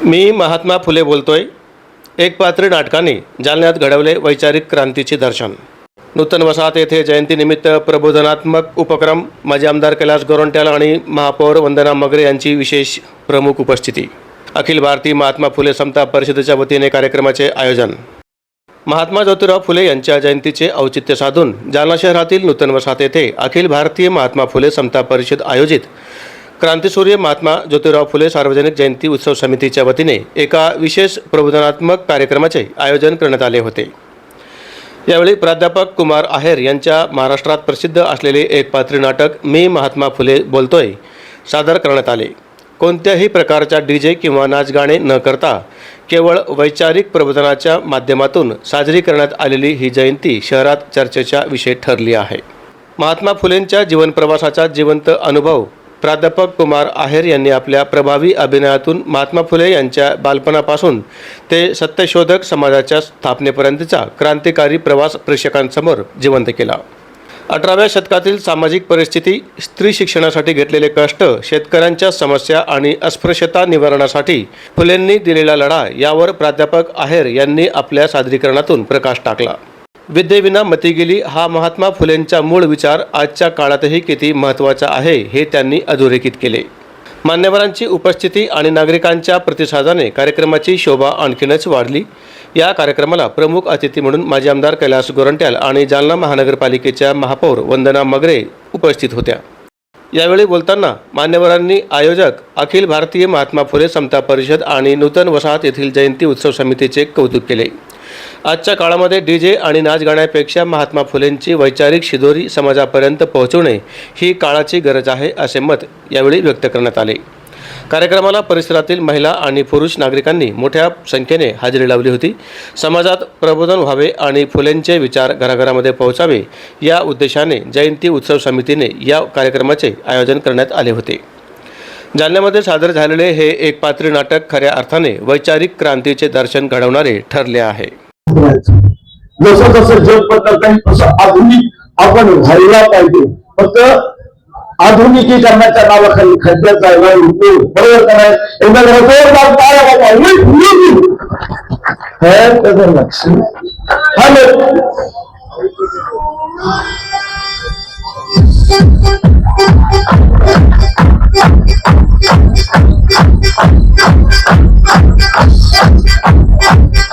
मी महात्मा फुले बोलतोय। एक पात्री नाटकाने जालन्यात घडवले वैचारिक क्रांतीचे दर्शन। नूतन वसाहत येथे जयंतीनिमित्त प्रबोधनात्मक उपक्रम, माजी आमदार कैलास गोरंट्याल आणि महापौर वंदना मगरे यांची विशेष प्रमुख उपस्थिती। अखिल भारतीय महात्मा फुले समता परिषदेच्या वतीने कार्यक्रमाचे आयोजन। महात्मा ज्योतिराव फुले यांच्या जयंतीचे औचित्य साधून जालना शहरातील नूतन वसाहत येथे अखिल भारतीय महात्मा फुले समता परिषद आयोजित क्रांतिसूर्य महात्मा ज्योतिराव फुले सार्वजनिक जयंती उत्सव समितीच्या वतीने एका विशेष प्रबोधनात्मक कार्यक्रमाचे आयोजन करण्यात आले होते। यावेळी प्राध्यापक कुमार आहेर यांच्या महाराष्ट्रात प्रसिद्ध असलेले एक पात्री नाटक मी महात्मा फुले बोलतोय सादर करण्यात आले। कोणत्याही प्रकारच्या डीजे किंवा नाचगाणे न करता केवळ वैचारिक प्रबोधनाच्या माध्यमातून साजरी करण्यात आलेली ही जयंती शहरात चर्चेचा विषय ठरली आहे। महात्मा फुलेंच्या जीवनप्रवासाचा जिवंत अनुभव प्राध्यापक कुमार आहेर यांनी आपल्या प्रभावी अभिनयातून महात्मा फुले यांच्या बालपणापासून ते सत्यशोधक समाजाच्या स्थापनेपर्यंतचा क्रांतिकारी प्रवास प्रेक्षकांसमोर जिवंत केला। 18व्या शतकातील सामाजिक परिस्थिती, स्त्री शिक्षणासाठी घेतलेले कष्ट, शेतकऱ्यांच्या समस्या आणि अस्पृश्यता निवारणासाठी फुलेंनी दिलेला लढा यावर प्राध्यापक आहेर यांनी आपल्या सादरीकरणातून प्रकाश टाकला। विद्येविना मती गेली हा महात्मा फुलेंचा मूळ विचार आजच्या काळातही किती महत्त्वाचा आहे हे त्यांनी अधोरेखित केले। मान्यवरांची उपस्थिती आणि नागरिकांच्या प्रतिसादाने कार्यक्रमाची शोभा आणखीनच वाढली। या कार्यक्रमाला प्रमुख अतिथी म्हणून माजी आमदार कैलास गोरंट्याल आणि जालना महानगरपालिकेच्या महापौर वंदना मगरे उपस्थित होत्या। यावेळी बोलताना मान्यवरांनी आयोजक अखिल भारतीय महात्मा फुले समता परिषद आणि नूतन वसाहत येथील जयंती उत्सव समितीचे कौतुक केले। आजच्या काळामध्ये डीजे आणि नाचगाण्यापेक्षा महात्मा फुलेंची वैचारिक शिदोरी समाजापर्यंत पोहोचवणे ही काळाची गरज आहे असे मत यावेळी व्यक्त करण्यात आले। कार्यक्रमाला परिसरातील महिला आणि पुरुष नागरिकांनी मोठ्या संख्येने हजेरी लावली होती। समाजात प्रबोधन व्हावे आणि फुलेंचे विचार घराघरामध्ये पोहोचावे या उद्देशाने जयंती उत्सव समितीने या कार्यक्रमाचे आयोजन करण्यात आले होते। जालन्यामध्ये सादर झालेले हे एक पात्री नाटक खऱ्या अर्थाने वैचारिक क्रांतीचे दर्शन घडवणारे ठरले आहे। जसं जसं जग बदलत आहे तसं आधुनिक आपण व्हायला पाहिजे। फक्त आधुनिकी करण्याच्या नावाखाली खड्ड्यात जायला परिवर्तन आहे। एकदा जोरदार टाळ्या त्याचं लक्ष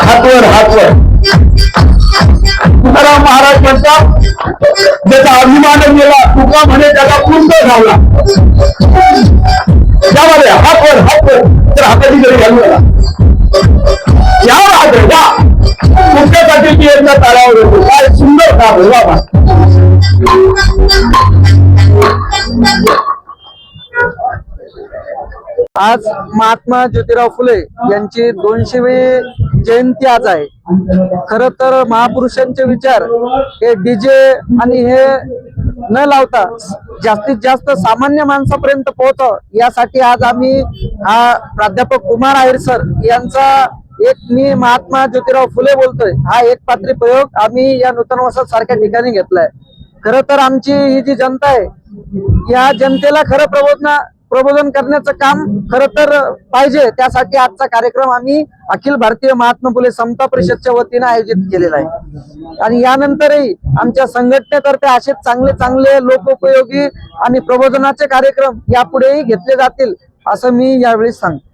हातवर हातवर तुकाराम महाराज म्हणतात ज्याचा अभिमान गेला तुका म्हणे त्याला कुंड झाला। त्यामध्ये हातवर हातवर तर हाताची जरी घालू नका या राहते या तुमच्यासाठी ती एकदा ताळावर होतो। काय सुंदर काम आहे बाबा। आज महात्मा ज्योतिराव फुले यांची 200वी जयंती आज आहे। खरं तर महापुरुषांचे विचार हे डीजे आणि हे न लावता जास्तीत जास्त सामान्य माणसापर्यंत पोहोचाव यासाठी आज आम्ही हा प्राध्यापक कुमार आहेर सर यांचा एक मी महात्मा ज्योतिराव फुले बोलतोय हा एक पात्री प्रयोग आम्ही या नूतन वसाहत सारख्या ठिकाणी घेतलाय। खरं तर आमची ही जी जनता आहे या जनतेला खरं प्रबोधन करण्याचं काम खरं तर पाहिजे। त्यासाठी आजचा कार्यक्रम आम्ही अखिल भारतीय महात्मा फुले समता परिषदच्या वतीने आयोजित केलेला आहे आणि यानंतरही आमच्या संघटनेतर्फे असे चांगले चांगले लोकोपयोगी आणि प्रबोधनाचे कार्यक्रम यापुढेही घेतले जातील असं मी यावेळी सांगतो।